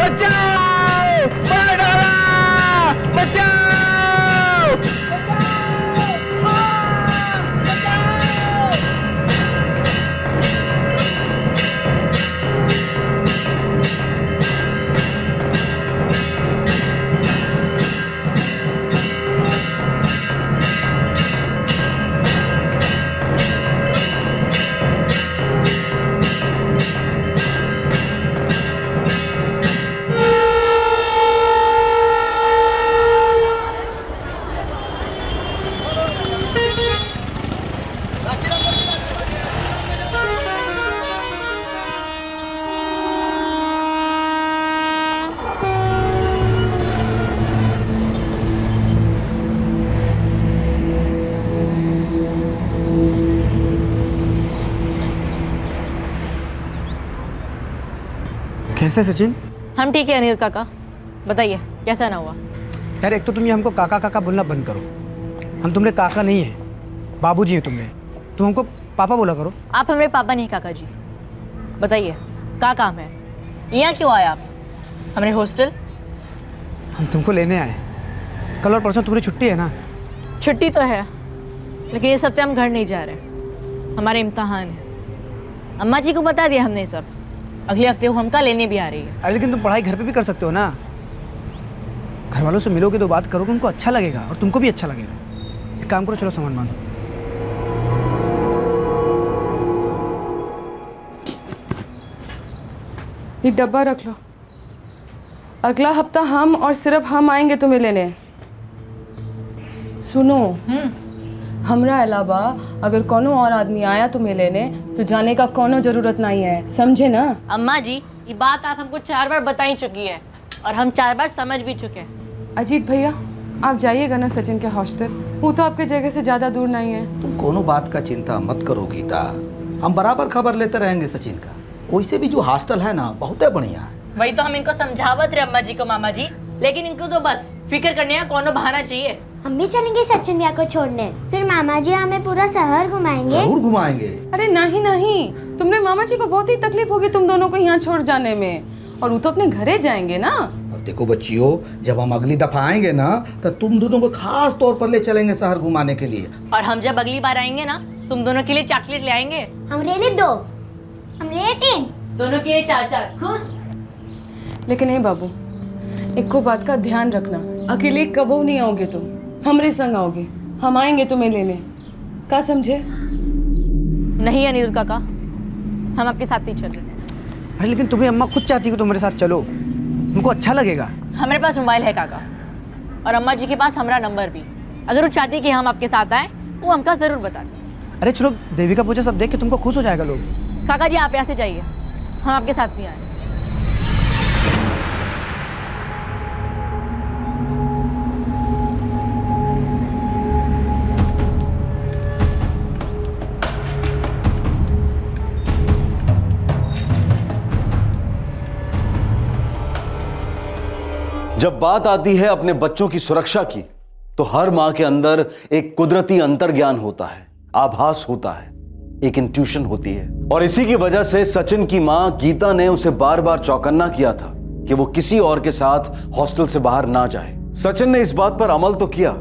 बचाओ, मार डाला, बचाओ, कैसे सचिन? हम ठीक है अनिरुद्ध काका, बताइए कैसा ना हुआ? यार एक तो तुम ये हमको काका काका बोलना बंद करो। हम तुम्हारे काका नहीं है, बाबूजी हैं तुम्हें। तुम हमको पापा बोला करो। आप हमारे पापा नहीं काका जी। बताइए क्या काम है, यहाँ क्यों आए आप? हमारे हॉस्टल? हम तुमको लेने आए। कल और परसों तुम्हारी छुट्टी है ना? छुट्टी तो है, लेकिन इस हफ्ते हम घर नहीं जा रहे, हमारे इम्तहान है। अम्मा जी को बता दिया हमने सब, अगले हफ्ते वो हमका लेने भी आ रही है। अरे लेकिन तुम पढ़ाई घर पे भी कर सकते हो ना। घर वालों से मिलोगे तो बात करोगे, उनको अच्छा लगेगा और तुमको भी अच्छा लगेगा। एक काम करो, चलो सामान बांधो। ये डब्बा रख लो। अगला हफ्ता हम और सिर्फ हम आएंगे तुम्हें लेने। सुनो, हमरा अलावा अगर कोनो और आदमी आया तुम्हें लेने तो जाने का कोनो जरूरत नहीं है, समझे ना? अम्मा जी ये बात आप हमको 4 बार बता ही चुकी है और हम 4 बार समझ भी चुके हैं। अजीत भैया आप जाइएगा ना सचिन के हॉस्टल, वो तो आपके जगह से ज़्यादा दूर नहीं है। तुम कोनो बात का चिंता मत करो गीता, हम बराबर खबर लेते रहेंगे सचिन का। वैसे भी जो हॉस्टल है ना बहुत बढ़िया है। वही तो हम इनको समझावत रहे अम्मा जी को मामा जी, लेकिन इनको तो बस फिक्र करने का कोनो बहाना चाहिए। हम भी चलेंगे सचिन भैया को छोड़ने, फिर मामा जी हमें पूरा शहर घुमाएंगे। जरूर घुमाएंगे। अरे नहीं नहीं, तुमने मामा जी को बहुत ही तकलीफ होगी तुम दोनों को यहाँ छोड़ जाने में, और वो तो अपने घरे जाएंगे ना। अब देखो बच्चियों, जब हम अगली दफा आएंगे ना तो तुम दोनों को खास तौर पर ले चलेंगे शहर घुमाने के लिए। और हम जब अगली बार आएंगे ना तुम दोनों के लिए चॉकलेट ले आएंगे। हम ले ले 2, हम ले ले 3, दोनों के लिए 4-4 खुश। लेकिन हे बाबू, एक को बात का ध्यान रखना, अकेले कबो नहीं आओगे तुम, हमरे संग आओगे। हम आएंगे तुम्हें लेने, का समझे? नहीं अनिरुद्ध काका, हम आपके साथ नहीं चल रहे। अरे लेकिन तुम्हें अम्मा खुद चाहती है कि तुम्हारे साथ चलो, उनको अच्छा लगेगा। हमारे पास मोबाइल है काका, और अम्मा जी के पास हमारा नंबर भी। अगर वो चाहती कि हम आपके साथ आए वो हमका जरूर बताते। अरे चलो, देवी का पूजा सब देख के तुमको खुश हो जाएगा लोग। काका जी आप यहाँ से जाइए, हम आपके साथ नहीं आए। जब बात आती है अपने बच्चों की सुरक्षा की, तो हर मां के अंदर एक कुदरती अंतर्ज्ञान होता है, आभास होता है, एक इंट्यूशन होती है। और इसी की वजह से सचिन की मां गीता ने उसे बार बार चौकन्ना किया था कि वो किसी और के साथ हॉस्टल से बाहर ना जाए। सचिन ने इस बात पर अमल तो किया,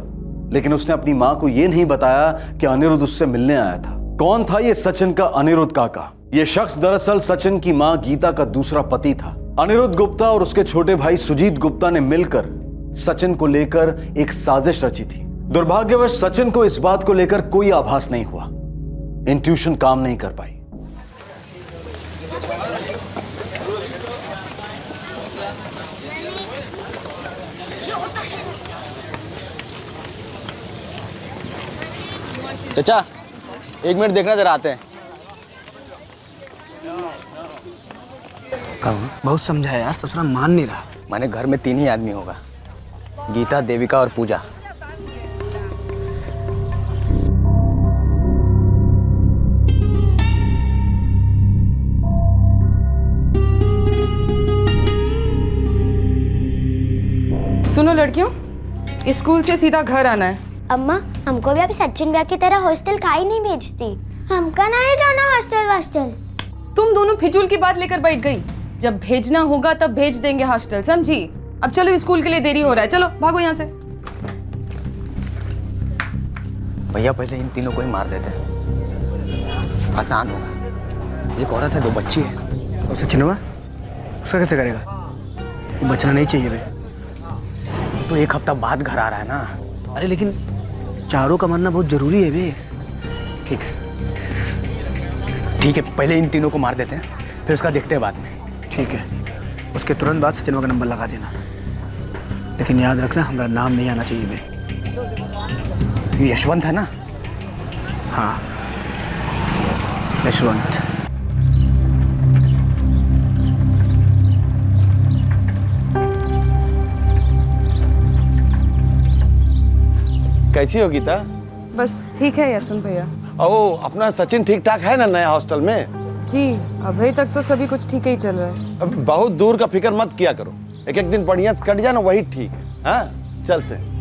लेकिन उसने अपनी मां को यह नहीं बताया कि अनिरुद्ध उससे मिलने आया था। कौन था ये सचिन का अनिरुद्ध काका? ये शख्स दरअसल सचिन की मां गीता का दूसरा पति था। अनिरुद्ध गुप्ता और उसके छोटे भाई सुजीत गुप्ता ने मिलकर सचिन को लेकर एक साजिश रची थी। दुर्भाग्यवश सचिन को इस बात को लेकर कोई आभास नहीं हुआ, इंट्यूशन काम नहीं कर पाई। चाचा 1 मिनट देखना, जरा आते हैं। बहुत समझाया यार, ससुरा मान नहीं रहा। मैंने घर में 3 ही आदमी होगा, गीता, देविका और पूजा। सुनो लड़कियों, स्कूल से सीधा घर आना है। अम्मा हमको भी अभी सचिन भैया की तरह हॉस्टल काहे नहीं भेजती? हमका नहीं जाना हॉस्टल वास्टल। तुम दोनों फिजूल की बात लेकर बैठ गई। जब भेजना होगा तब भेज देंगे हॉस्टल, समझी? अब चलो, स्कूल के लिए देरी हो रहा है, चलो भागो यहाँ से। भैया पहले इन तीनों को ही मार देते हैं, आसान होगा। एक औरत है, 2 बच्ची है। और सचिनवा उसका कैसे करेगा? वो बचना नहीं चाहिए बे। तो 1 हफ्ता बाद घर आ रहा है ना। अरे लेकिन चारों का मरना बहुत जरूरी है बे। ठीक है, ठीक है, पहले इन तीनों को मार देते हैं, फिर उसका देखते हैं बाद में। ठीक है, उसके तुरंत बाद सचिनवा का नंबर लगा देना, लेकिन याद रखना हमारा नाम नहीं आना चाहिए बे। ये यशवंत है ना? हाँ, यशवंत। कैसी हो गीता? बस ठीक है यशवंत भैया। ओ, अपना सचिन ठीक ठाक है ना नया हॉस्टल में? जी, अभी तक तो सभी कुछ ठीक ही चल रहा है। अब बहुत दूर का फिक्र मत किया करो, एक एक दिन बढ़िया से कट जाए ना, वही ठीक है। हाँ, चलते हैं।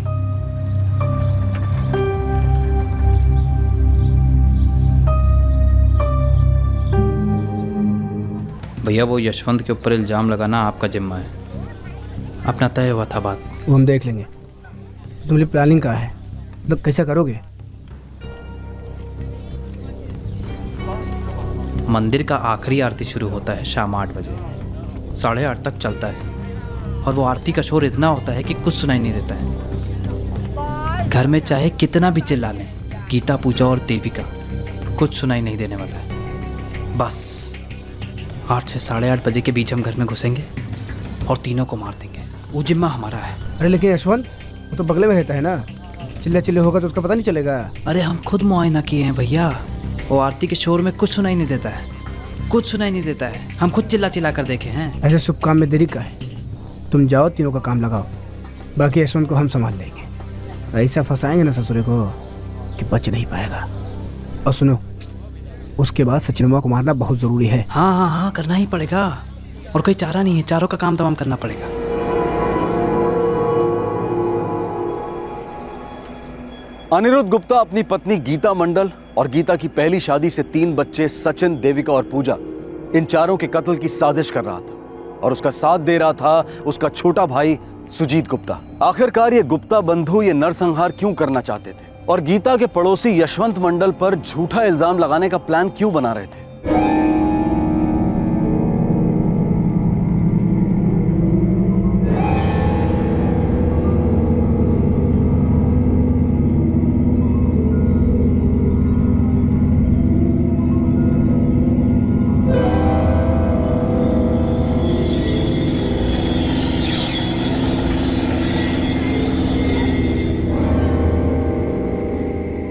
भैया वो यशवंत के ऊपर इल्ज़ाम लगाना आपका जिम्मा है, अपना तय हुआ था बात। वो हम देख लेंगे। तुम्हारी प्लानिंग क्या है, मतलब कैसा करोगे? मंदिर का आखिरी आरती शुरू होता है शाम 8 बजे, 8:30 तक चलता है, और वो आरती का शोर इतना होता है कि कुछ सुनाई नहीं देता है। घर में चाहे कितना भी चिल्ला लें, गीता, पूजा और देविका, कुछ सुनाई नहीं देने वाला है। बस 8 से 8:30 बजे के बीच हम घर में घुसेंगे और तीनों को मार देंगे। वो जिम्मा हमारा है। अरे लेकिन यशवंत वो तो बगले में रहता है ना, चिल्ले चिल्ले होगा तो उसका पता नहीं चलेगा। अरे हम खुद मुआयना किए हैं भैया, वो आरती के शोर में कुछ सुनाई नहीं देता है, कुछ सुनाई नहीं देता है। हम खुद चिल्ला चिल्ला कर देखे हैं। ऐसे शुभ काम में देरी का है। तुम जाओ, तीनों का काम लगाओ, बाकी यशवंत को हम संभाल लेंगे। ऐसा फंसाएंगे ना ससुरे को कि बच नहीं पाएगा। और सुनो, उसके बाद सचिनवा को मारना बहुत ज़रूरी है। हाँ हाँ हाँ, करना ही पड़ेगा, और कोई चारा नहीं है, चारों का काम तमाम करना पड़ेगा। अनिरुद्ध गुप्ता अपनी पत्नी गीता मंडल और गीता की पहली शादी से 3 बच्चे सचिन, देविका और पूजा, इन चारों के कत्ल की साजिश कर रहा था, और उसका साथ दे रहा था उसका छोटा भाई सुजीत गुप्ता। आखिरकार ये गुप्ता बंधु ये नरसंहार क्यों करना चाहते थे, और गीता के पड़ोसी यशवंत मंडल पर झूठा इल्जाम लगाने का प्लान क्यों बना रहे थे?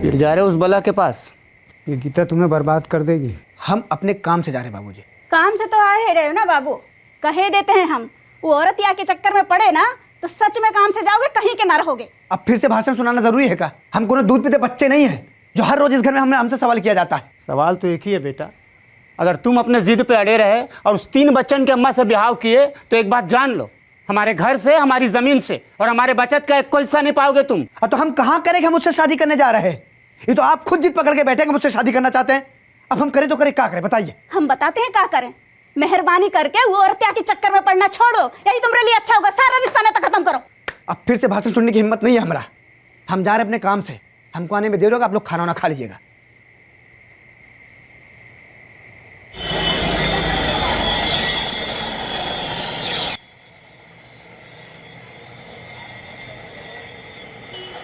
फिर जा रहे हो उस बला के पास? ये गीता तुम्हें बर्बाद कर देगी। हम अपने काम से जा रहे हैं बाबूजी। काम से तो आ ही रहे हो ना बाबू, कहे देते हैं हम। वो औरत या के चक्कर में पड़े ना तो सच में काम से जाओगे, कहीं के ना रहोगे। अब फिर से भाषण सुनाना जरूरी है क्या? हम कोनो दूध पीते बच्चे नहीं हैं जो हर रोज इस घर में हमसे सवाल किया जाता है। सवाल तो एक ही है बेटा, अगर तुम अपने जिद पे अड़े रहे और उस 3 बच्चन के अम्मा से ब्याह किए तो एक बात जान लो, हमारे घर से, हमारी जमीन से और हमारे बचत का एक कोई हिस्सा नहीं पाओगे तुम। तो हम कहाँ करेंगे? हम मुझसे शादी करने जा रहे हैं। ये तो आप खुद जिद पकड़ के बैठे मुझसे शादी करना चाहते हैं। अब हम करें तो करें, क्या करें बताइए? हम बताते हैं क्या करें। मेहरबानी करके वो औरत के चक्कर में पड़ना छोड़ो, यही तुम्हारे लिए अच्छा होगा। सारा रिश्ता नाता खत्म करो। अब फिर से भाषण सुनने की हिम्मत नहीं है हमारा। हम जा रहे अपने काम से, हमको आने में देर होगा। आप लोग खाना वाना खा लीजिएगा।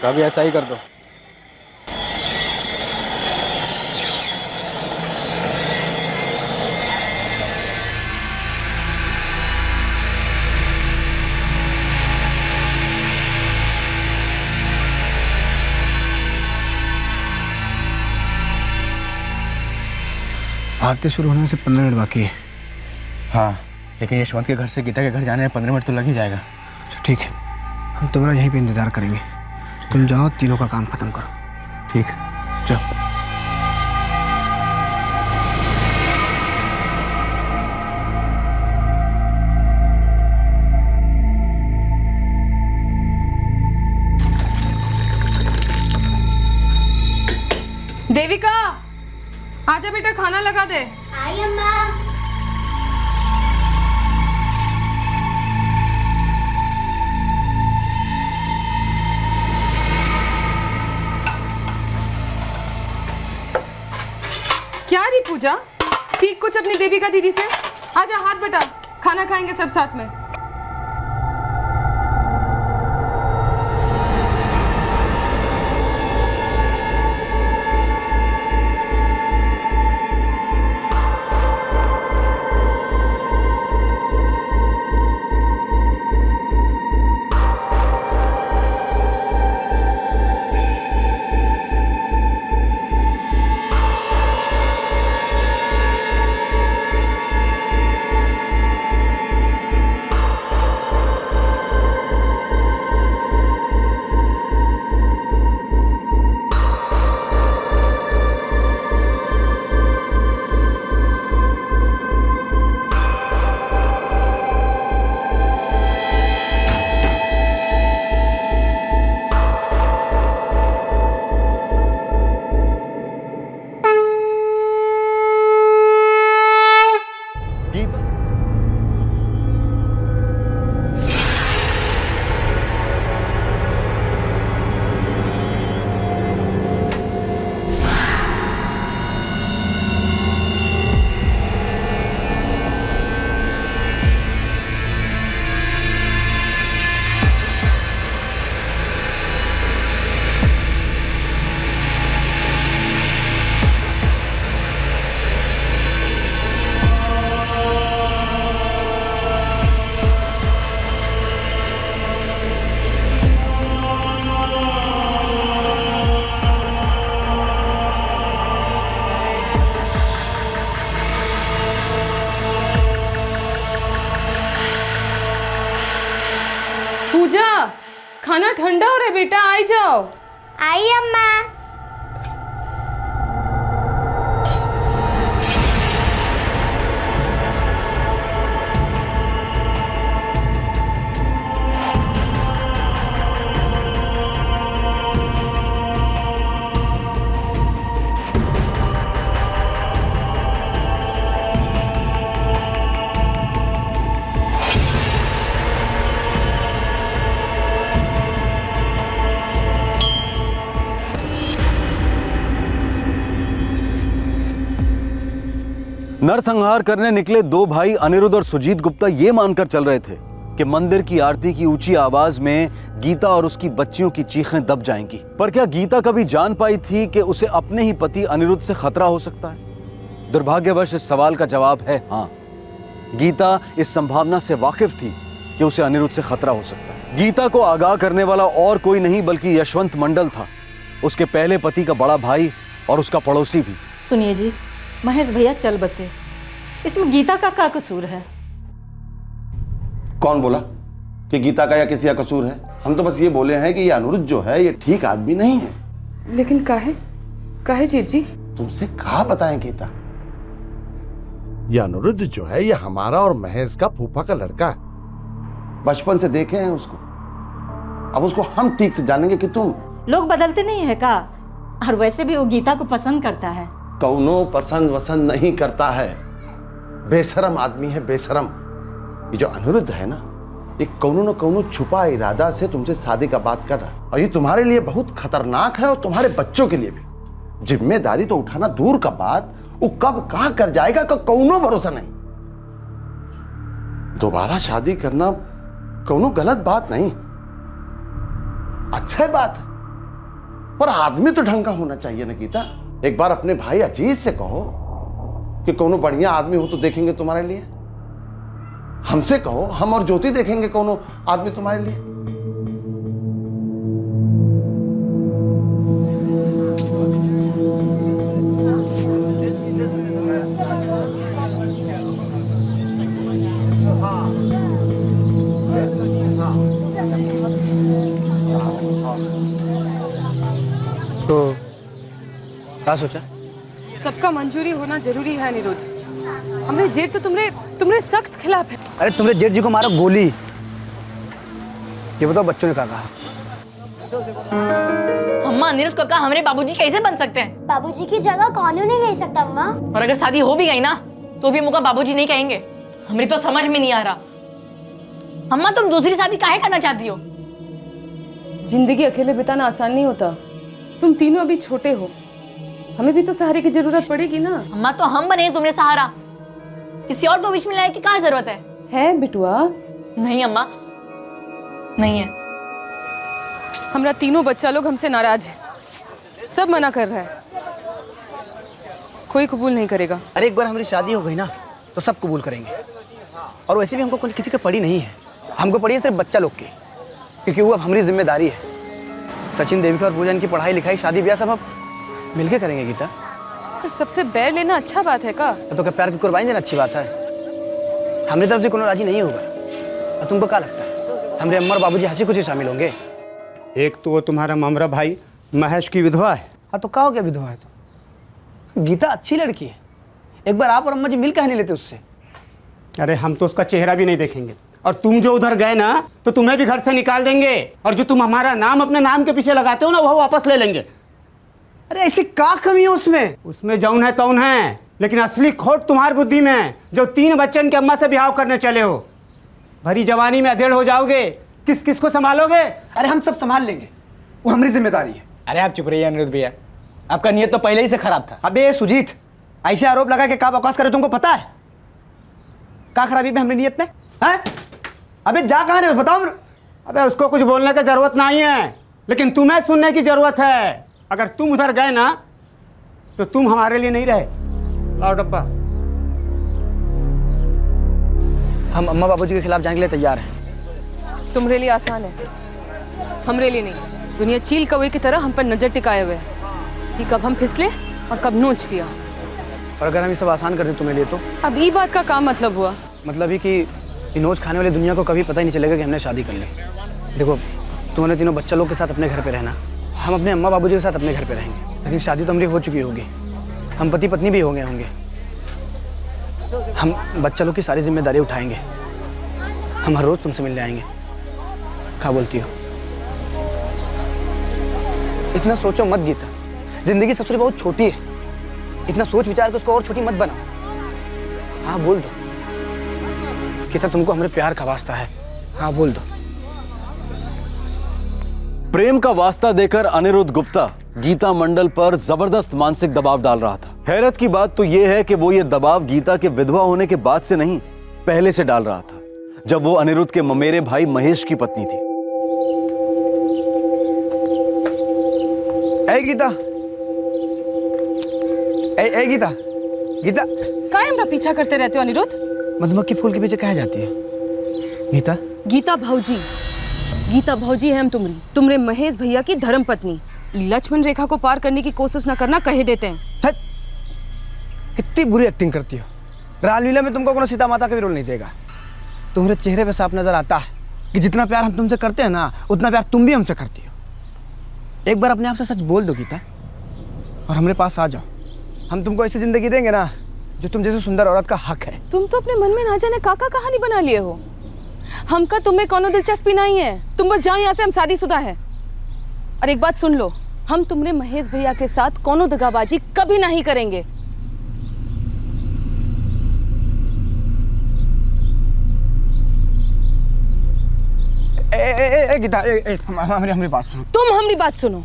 कभी ऐसा ही कर दो। आरती शुरू होने से 15 मिनट बाकी है। हाँ, लेकिन यशवंत के घर से गीता के घर जाने में 15 मिनट तो लग ही जाएगा। अच्छा ठीक है, हम तुम्हारा यहीं पे इंतजार करेंगे। तुम जाओ, तीनों का काम खत्म करो। ठीक, जाओ। देविका, आजा बेटा, खाना लगा दे। आई अम्मा। पूजा, सीख कुछ अपनी देविका दीदी से। आजा हाथ बटा, खाना खाएंगे सब साथ में। पूजा, खाना ठंडा हो रहा है बेटा, आई जाओ। आई अम्मा। नरसंहार करने निकले दो भाई अनिरुद्ध और सुजीत गुप्ता ये मानकर चल रहे थे कि मंदिर की आरती की ऊंची आवाज में गीता और उसकी बच्चियों की चीखें दब जाएंगी। पर क्या गीता कभी जान पाई थी कि उसे अपने ही पति अनिरुद्ध से खतरा हो सकता है? दुर्भाग्यवश इस सवाल का जवाब है हाँ। गीता इस संभावना से वाकिफ थी कि उसे अनिरुद्ध से खतरा हो सकता है। गीता को आगाह करने वाला और कोई नहीं बल्कि यशवंत मंडल था, उसके पहले पति का बड़ा भाई और उसका पड़ोसी भी। सुनिए जी, महेश भैया चल बसे, इसमें गीता का क्या कसूर है? कौन बोला कि गीता का या किसी का कसूर है? हम तो बस ये बोले हैं कि ये अनिरुद्ध जो है ये ठीक आदमी नहीं है। लेकिन काहे जीत जी? तुमसे कहा बताएं गीता? ये अनिरुद्ध जो है ये हमारा और महेश का फूफा का लड़का है। बचपन से देखे हैं उसको, अब उसको हम ठीक से जानेंगे कि तुम। लोग बदलते नहीं है का? और वैसे भी वो गीता को पसंद करता है। कौनो पसंद वसंद नहीं करता है, बेशरम आदमी है, बेशरम। ये जो अनिरुद्ध है ना, ये कौनो न कौनो छुपा इरादा से तुमसे शादी का बात कर रहा है, और ये तुम्हारे लिए बहुत खतरनाक है और तुम्हारे बच्चों के लिए भी। जिम्मेदारी तो उठाना दूर का बात, वो कब कहां कर जाएगा का कौनो भरोसा नहीं। दोबारा शादी करना कौनो गलत बात नहीं, अच्छा बात है, पर आदमी तो ढंग का होना चाहिए ना गीता। एक बार अपने भाई अजीत से कहो कि कोनो बढ़िया आदमी हो तो देखेंगे तुम्हारे लिए। हमसे कहो, हम और ज्योति देखेंगे कोनो आदमी तुम्हारे लिए। तो क्या सोचा? सबका मंजूरी होना जरूरी है अनिरुद्ध। हमरे जेठ तो तुमरे सख्त खिलाफ है। अरे तुमने जेठ जी को मारा गोली, ये बताओ बच्चों ने क्या कहा? अम्मा, अनिरुद्ध काका हमारे बाबूजी कैसे बन सकते हैं? बाबूजी की जगह कौन नहीं ले सकता अम्मा। और अगर शादी हो भी गई ना तो भी मुझे बाबूजी नहीं कहेंगे। हमें तो समझ में नहीं आ रहा। अम्मा, तुम दूसरी शादी काहे करना चाहती हो? जिंदगी अकेले बिताना आसान नहीं होता। तुम तीनों अभी छोटे हो, हमें भी तो सहारे की जरूरत पड़ेगी ना। अम्मा तो हम बने तुम्हें सहारा, किसी और को बीच में लाने की क्या जरूरत है बिटुआ? नहीं अम्मा, नहीं है। हमरा तीनों बच्चा लोग हमसे नाराज है, सब मना कर रहा है, कोई कबूल नहीं करेगा। अरे एक बार हमारी शादी हो गई ना तो सब कबूल करेंगे। और वैसे भी हमको किसी की पड़ी नहीं है, हमको पड़ी है सिर्फ बच्चा लोग की, क्योंकि वो अब हमारी जिम्मेदारी है। सचिन, देविका और पूजन की पढ़ाई लिखाई शादी ब्याह सब अब मिलके करेंगे गीता। पर सबसे बैर लेना अच्छा बात है का? तो क्या प्यार की कुर्बानी देना अच्छी बात है? हमारी तरफ से कोनो राजी नहीं होगा। और तुमको क्या लगता है हमारे अम्मा और बाबूजी हंसी खुशी शामिल होंगे? एक तो वो तुम्हारा मामरा भाई महेश की विधवा है। हाँ तो क्या हो गया विधवा है तो? गीता अच्छी लड़की है, एक बार आप और अम्मा जी मिल कह नहीं लेते उससे? अरे हम तो उसका चेहरा भी नहीं देखेंगे, और तुम जो उधर गए ना तो तुम्हें भी घर से निकाल देंगे, और जो तुम हमारा नाम अपने नाम के पीछे लगाते हो ना वो वापस ले लेंगे। अरे ऐसी क्या कमी है उसमें? उसमें जौन है तौन है, लेकिन असली खोट तुम्हारी बुद्धि में है, जो 3 बच्चन की अम्मा से ब्याह करने चले हो। भरी जवानी में अधेड़ हो जाओगे, किस किस को संभालोगे? अरे हम सब संभाल लेंगे, वो हमारी जिम्मेदारी है। अरे आप चुप रहिए अनिरुद्ध भैया, आपका नियत तो पहले ही से खराब था। अबे सुजीत, ऐसे आरोप लगा के क्या बकवास करे तुमको पता है? क्या खराबी है हमारी नियत में? हैं? अबे जा कहाँ रहे हो बताओ। अबे उसको कुछ बोलने की जरूरत नहीं है, लेकिन तुम्हें सुनने की जरूरत है। अगर तुम उधर गए ना तो तुम हमारे लिए नहीं रहे। लाओ डब्बा। हम अम्मा बाबूजी के खिलाफ जाने के लिए तैयार हैं। तुम्हारे लिए आसान है, हमरे लिए नहीं। दुनिया चील कौवे की तरह हम पर नजर टिकाए हुए है कि कब हम फिसले और कब नोच लिया। और अगर हम ये सब आसान कर दें तुम्हारे लिए तो? अब ये बात का काम मतलब हुआ? मतलब ही कि नोच खाने वाली दुनिया को कभी पता ही नहीं चलेगा कि हमने शादी कर ली। देखो, तुम्हारे तीनों बच्चा लोग के साथ अपने घर पे रहना, हम अपने अम्मा बाबूजी के साथ अपने घर पे रहेंगे, लेकिन शादी तो हमारी हो चुकी होगी, हम पति पत्नी भी हो गए होंगे। हम बच्चा लोग की सारी जिम्मेदारी उठाएंगे, हम हर रोज तुमसे मिलने आएंगे। क्या बोलती हो? इतना सोचो मत गीता, जिंदगी ससुरी बहुत छोटी है, इतना सोच विचार के उसको और छोटी मत बनाओ। हाँ बोल दो गीता, तुमको हमारे प्यार का वास्ता है, हाँ बोल दो। प्रेम का वास्ता देकर अनिरुद्ध गुप्ता गीता मंडल पर जबरदस्त मानसिक दबाव डाल रहा था। हैरत की बात तो यह है कि वो ये दबाव गीता के विधवा होने के बाद से नहीं, पहले से डाल रहा था, जब वो अनिरुद्ध के ममेरे भाई महेश की पत्नी थी। ए गीता, ए गीता, गीता काहे हमरा पीछा करते रहते हो अनिरुद्ध? मधुमक्खी फूल के पीछे कहाँ जाती है गीता? गीता भौजी, गीता भौजी है हम तुमरे महेश भैया की धर्म पत्नी। लक्ष्मण रेखा को पार करने की कोशिश न करना कहे देते हैं। कितनी बुरी एक्टिंग करती हो। रामलीला में तुमको कोनो सीता माता का भी रोल नहीं देगा। तुम्हारे चेहरे पे साफ नजर आता है कि जितना प्यार हम तुमसे करते हैं ना, उतना प्यार तुम भी हमसे करती हो। एक बार अपने आप से सच बोल दो गीता, और हमारे पास आ जाओ। हम तुमको ऐसी जिंदगी देंगे ना जो तुम जैसे सुंदर औरत का हक है। तुम तो अपने मन में ना जाने काका कहानी बना लिए हो। हमका तुम्हें कोनो दिलचस्पी नहीं है, तुम बस जाओ यहाँ से, हम शादीशुदा है। और एक बात सुन लो, हम तुमने महेश भैया के साथ कोनो दगाबाजी कभी नहीं करेंगे। गीता, हमारी बात सुनो। तुम हमारी बात सुनो।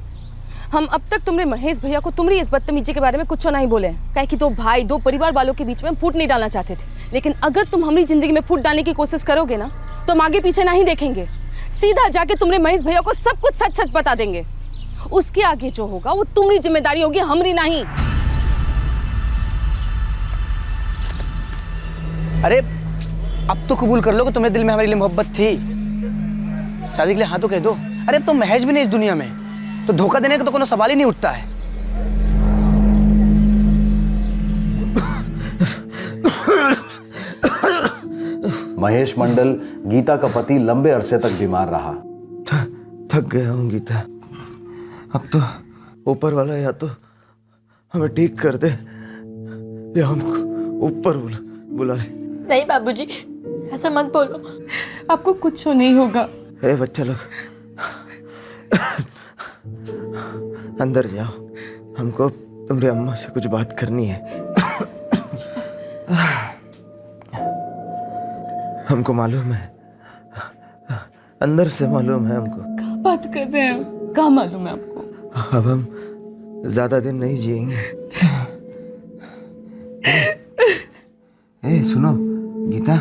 हम अब तक तुमने महेश भैया को तुम्हारी इस बदतमीजी के बारे में कुछ नहीं बोले, काहे कि 2 भाई 2 परिवार वालों के बीच में फूट नहीं डालना चाहते थे। लेकिन अगर तुम हमारी जिंदगी में फूट डालने की कोशिश करोगे ना, तो हम आगे पीछे नहीं देखेंगे, सीधा जाके तुमने महेश भैया को सब कुछ सच सच बता देंगे। उसके आगे जो होगा वो तुम्हारी जिम्मेदारी होगी, हमारी नहीं। अरे अब तो कबूल कर लो कि तुम्हारे दिल में हमारे लिए मोहब्बत थी। शादी के लिए हाँ तो कह दो। अरे अब तो महेश भी नहीं इस दुनिया में, तो धोखा देने का तो कोनो सवाल ही नहीं उठता है। महेश मंडल, गीता का पति, लंबे अरसे तक बीमार रहा। थक गया हूँ गीता, अब तो ऊपर वाला या तो हमें ठीक कर दे या हमको ऊपर बुला ले। नहीं बाबूजी, ऐसा मत बोलो, आपको कुछ नहीं होगा। ए बच्चा लोग, अंदर जाओ, हमको तुम्हारी अम्मा से कुछ बात करनी है। हमको मालूम है, अंदर से मालूम है हमको। क्या बात कर रहे हैं? क्या मालूम है आपको? अब हम ज्यादा दिन नहीं जिएंगे। सुनो गीता,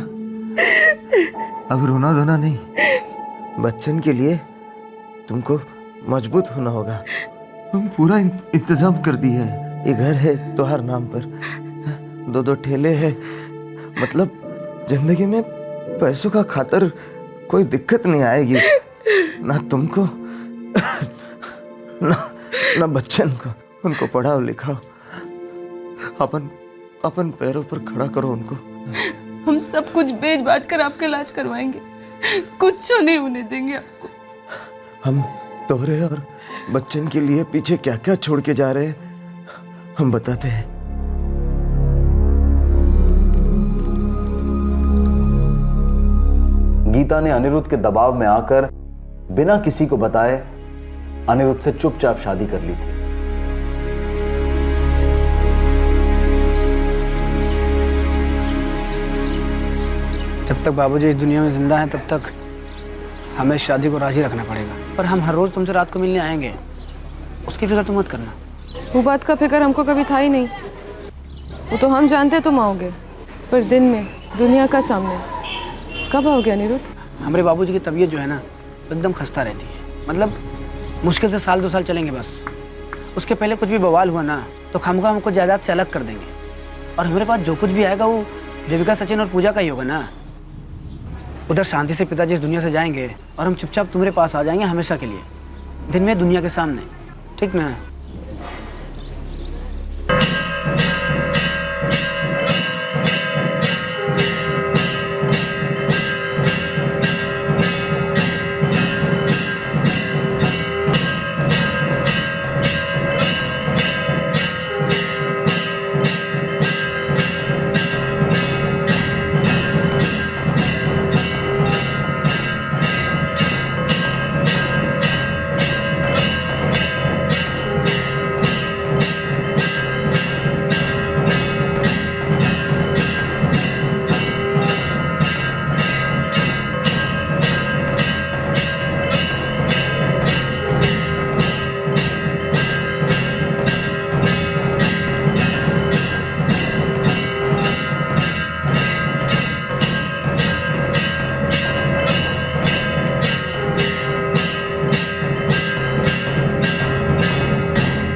अब रोना धोना नहीं, बच्चन के लिए तुमको मजबूत होना होगा। हम पूरा इंतजाम कर दिए है। ये घर है तुम्हार नाम पर, 2 ठेले है, मतलब जिंदगी में पैसों का खातर कोई दिक्कत नहीं आएगी, ना तुमको ना बच्चन को। उनको पढ़ाओ लिखाओ, अपन पैरों पर खड़ा करो उनको। हम सब कुछ बेच बाच कर आपका इलाज करवाएंगे, कुछ नहीं होने देंगे आपको। हम तोरे और बच्चन के लिए पीछे क्या क्या छोड़ के जा रहे हैं हम बताते हैं। गीता ने अनिरुद्ध के दबाव में आकर बिना किसी को बताए अनिरुद्ध से चुपचाप शादी कर ली थी। जब तक बाबूजी इस दुनिया में जिंदा हैं तब तक हमें शादी को राजी रखना पड़ेगा। पर हम हर रोज तुमसे रात को मिलने आएंगे, उसकी फिक्र तुम मत करना। वो बात का फिक्र हमको कभी था ही नहीं। वो तो हम जानते तुम आओगे, पर दिन में दुनिया का सामने कब आओगे अनिरुद्ध? हमारे बाबूजी की तबीयत जो है ना एकदम खस्ता रहती है, मतलब मुश्किल से 1-2 साल चलेंगे बस। उसके पहले कुछ भी बवाल हुआ ना तो खामखा हमको जायदाद से अलग कर देंगे, और हमारे पास जो कुछ भी आएगा वो देविका, सचिन और पूजा का ही होगा ना। उधर शांति से पिताजी इस दुनिया से जाएंगे और हम चुपचाप तुम्हारे पास आ जाएंगे हमेशा के लिए, दिन में दुनिया के सामने, ठीक ना?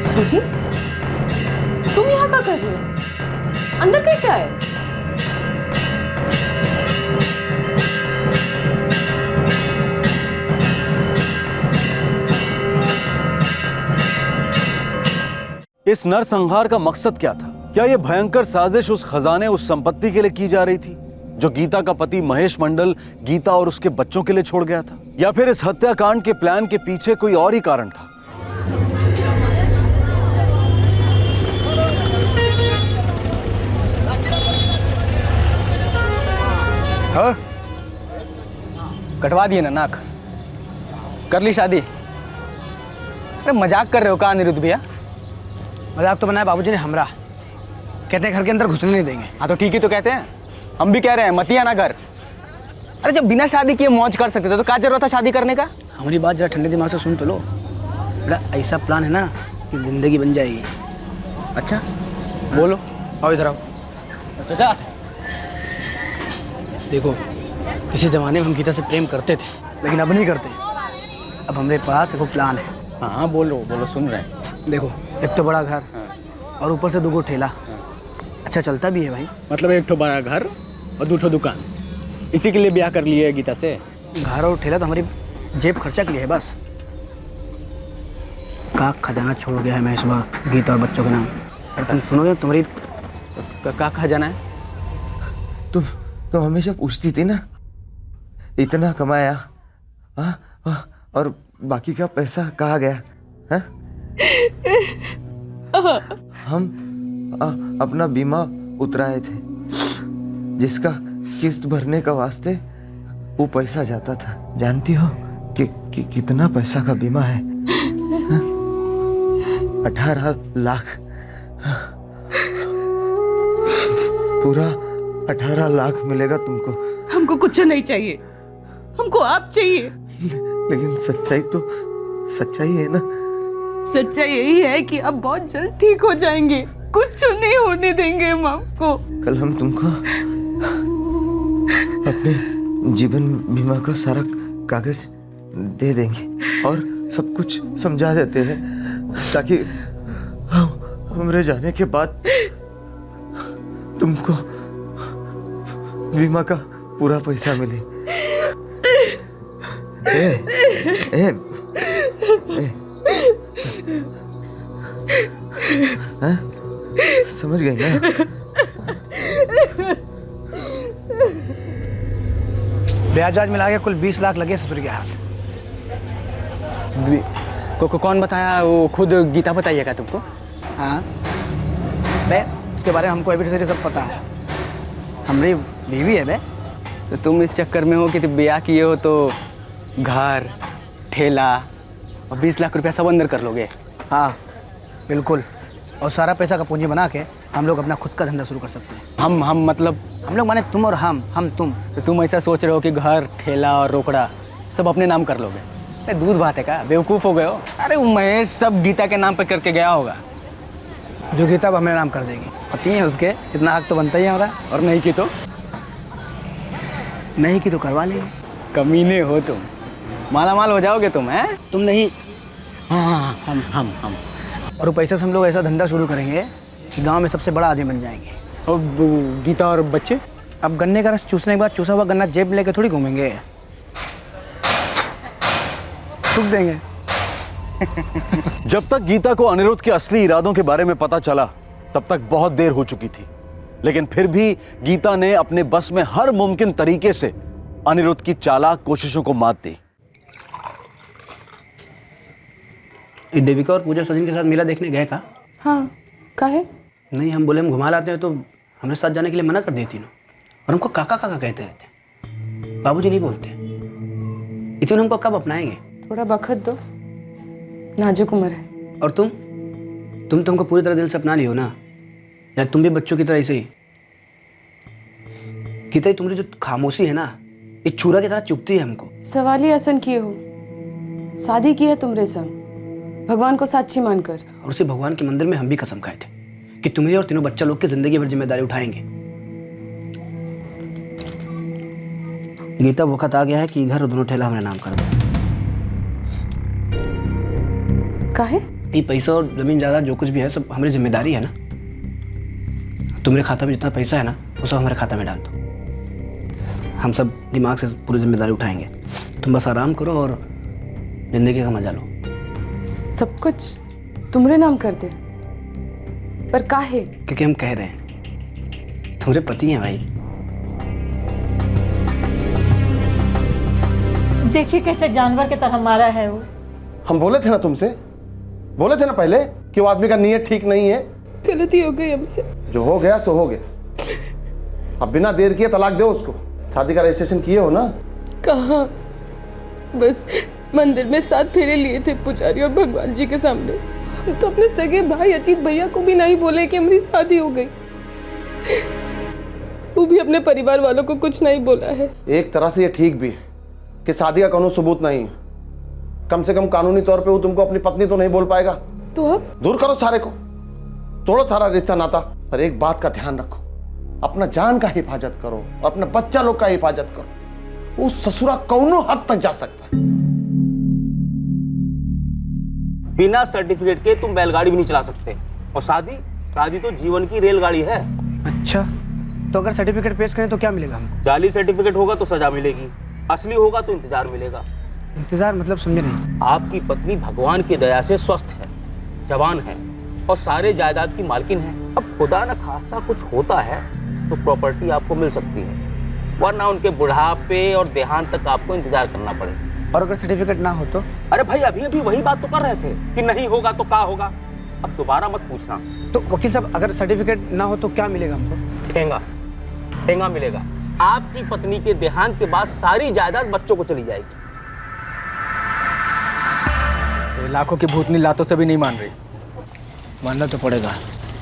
सूजी, तुम यहाँ क्या कर रहे हो? अंदर कैसे आए? इस नरसंहार का मकसद क्या था? क्या यह भयंकर साजिश उस खजाने, उस संपत्ति के लिए की जा रही थी जो गीता का पति महेश मंडल गीता और उसके बच्चों के लिए छोड़ गया था? या फिर इस हत्याकांड के प्लान के पीछे कोई और ही कारण था? हाँ? कटवा दिए ना नाक, कर ली शादी। अरे मजाक कर रहे हो का अनिरुद्ध भैया? मजाक तो बनाया बाबूजी ने हमरा, कहते हैं घर के अंदर घुसने नहीं देंगे। हाँ तो ठीक ही तो कहते हैं, हम भी कह रहे हैं मत ही आना घर। अरे जब बिना शादी किए मौज कर सकते थे तो क्या जरूरत था शादी करने का? हमारी बात जरा ठंडे दिमाग से सुन तो लो। बड़ा ऐसा प्लान है ना कि जिंदगी बन जाएगी। अच्छा बोलो। आओ इधर आओ। चाचा देखो, किसी ज़माने में हम गीता से प्रेम करते थे, लेकिन अब नहीं करते। अब हमारे पास एक प्लान है। हाँ बोलो बोलो, सुन रहे हैं। देखो, एक तो बड़ा घर और ऊपर से 2 ठेला, अच्छा चलता भी है भाई। मतलब एक तो बड़ा घर और 2 दुकान, इसी के लिए ब्याह कर लिए गीता से? घर और ठेला तो हमारी जेब खर्चा के लिए है बस। का खजाना छोड़ गया है महेश बाबा गीता और बच्चों के नाम। और तुम सुनोगे तुम्हारी का खजाना है? तुम हमेशा पूछती थी ना, इतना कमाया और बाकी का पैसा कहाँ गया? हाँ? हम अपना बीमा उतराए थे, जिसका किस्त भरने का वास्ते वो पैसा जाता था। जानती हो कि कितना पैसा का बीमा है? 18 लाख, पूरा 18 लाख मिलेगा तुमको। हमको कुछ नहीं चाहिए, हमको आप चाहिए। लेकिन सच्चाई तो सच्चाई है ना। सच्चाई यही है कि आप बहुत जल्द ठीक हो जाएंगे, कुछ नहीं होने देंगे हम आपको। कल हम तुमको जीवन बीमा का सारा कागज दे देंगे और सब कुछ समझा देते हैं ताकि हमरे जाने के बाद तुमको बीमा का पूरा पैसा मिले। ए, ए, ए, हाँ? समझ गई ना? ब्याज आज मिला के कुल 20 लाख लगे ससुर के हाथ। कौन बताया? वो खुद गीता बताइएगा तुमको? हाँ बे, उसके बारे में हमको अभी से सब पता है। हमारी बीवी है बे। तो तुम इस चक्कर में हो कि तुम ब्याह किए हो तो घर, ठेला और 20 लाख रुपया सब अंदर कर लोगे? हाँ बिल्कुल, और सारा पैसा का पूंजी बना के हम लोग अपना खुद का धंधा शुरू कर सकते हैं। हम मतलब हम लोग माने तुम और हम तुम। तो तुम ऐसा सोच रहे हो कि घर, ठेला और रोकड़ा सब अपने नाम कर लोगे? अरे दूध बात है का, बेवकूफ़ हो गए हो। अरे वो महेश सब गीता के नाम पे करके गया होगा। जो गीता अब हमें नाम कर देगी, पति है उसके, इतना हक तो बनता ही है हमारा। और नहीं की तो? नहीं की तो करवा लेंगे। कमीने हो तुम, माला माल हो जाओगे तुम। हैं तुम नहीं, हाँ हम और पैसे से हम लोग ऐसा धंधा शुरू करेंगे कि गांव में सबसे बड़ा आदमी बन जाएंगे। और गीता और बच्चे? अब गन्ने का रस चूसने के बाद चूसा हुआ गन्ना जेब में लेके थोड़ी घूमेंगे, थूक देंगे। जब तक गीता को अनिरुद्ध के असली इरादों के बारे में पता चला तब तक बहुत देर हो चुकी थी, लेकिन फिर भी गीता ने अपने बस में हर मुमकिन तरीके से अनिरुद्ध की चालाक कोशिशों को मात दी। देविका और पूजा सचिन के साथ मेला देखने गए का? हाँ, काहे? नहीं, हम बोले हम घुमा लाते हैं तो हमारे साथ जाने के लिए मना कर देती ना, और हमको काका काका कहते रहते, बाबूजी नहीं बोलते। इतने हमको कब अपनाएंगे? थोड़ा वक्त दो, नाजुक उम्र है। और तुम तो हमको पूरी तरह दिल से अपना लियो ना, या तुम भी बच्चों की तरह ऐसे ही? गीता, तुम्हारी जो खामोशी है ना, ये चूरा की तरह चुभती है हमको। सवाल ही आसन किए हो, शादी की है तुमरे संग, भगवान को साक्षी मानकर। और उसी भगवान के मंदिर में हम भी कसम खाए थे कि तुम्हारी और तीनों बच्चा लोग की जिंदगी भर जिम्मेदारी उठाएंगे। गीता, वक्त आ गया है कि इधर दोनों ठेला हमारे नाम कर दो। काहे? ये पैसा और जमीन जायदाद जो कुछ भी है सब हमारी जिम्मेदारी है ना। तुम्हारे खाता में जितना पैसा है ना वो सब हमारे खाता में डाल दो। हम सब दिमाग से पूरी जिम्मेदारी उठाएंगे। तुम बस आराम करो और जिंदगी का मजा लो। सब कुछ तुम्हारे नाम कर दे? पर काहे? क्योंकि हम कह रहे हैं, तुम्हारे पति हैं भाई। देखिए कैसे जानवर की तरह मारा है वो। हम बोले थे ना तुमसे, बोले थे ना पहले कि वो आदमी का नीयत ठीक नहीं है। गलती हो गई हमसे। जो हो गया सो हो गया। अब बिना देर किए तलाक दो उसको। शादी का रजिस्ट्रेशन किए हो ना? कहाँ, बस मंदिर में 7 फेरे लिए थे पुजारी और भगवान जी के सामने। हम तो अपने सगे भाई अजीत भैया को भी नहीं बोले कि हमारी शादी हो गई। वो भी अपने परिवार वालों को कुछ नहीं बोला है। एक तरह से ये ठीक भी है कि शादी का कानूनी सबूत नहीं है। कम से कम कानूनी तौर पे वो तुमको अपनी पत्नी तो नहीं बोल पाएगा। तो अब दूर करो सारे को, तोड़ो सारा रिश्ता नाता। पर एक बात का ध्यान रखो, अपना जान का हिफाजत करो और अपने बच्चा लोग का हिफाजत करो। वो ससुरा कौनो हद तक जा सकता है। बिना सर्टिफिकेट के तुम बैलगाड़ी भी नहीं चला सकते। और शादी तो जीवन की रेलगाड़ी है। अच्छा, तो अगर सर्टिफिकेट पेश करें तो क्या मिलेगा हमको? जाली सर्टिफिकेट होगा तो सजा मिलेगी, असली होगा तो इंतजार मिलेगा। इंतजार मतलब समझे नहीं। आपकी पत्नी भगवान की दया से स्वस्थ है, जवान है और सारे जायदाद की मालकिन है। अब खुदा न खास्ता कुछ होता है तो प्रॉपर्टी आपको मिल सकती है, वरना उनके बुढ़ापे और देहांत तक आपको इंतजार करना पड़े। और अगर सर्टिफिकेट ना हो तो? अरे भाई, अभी वही बात तो कर रहे थे कि नहीं होगा तो क्या होगा। अब दोबारा मत पूछना। तो वकील साहब, अगर सर्टिफिकेट ना हो तो क्या मिलेगा हमको? ठेंगा मिलेगा। आपकी पत्नी के देहांत के बाद सारी जायदाद बच्चों को चली जाएगी। तो लाखों की भूतनी लातों से भी नहीं मान रही। मानना तो पड़ेगा,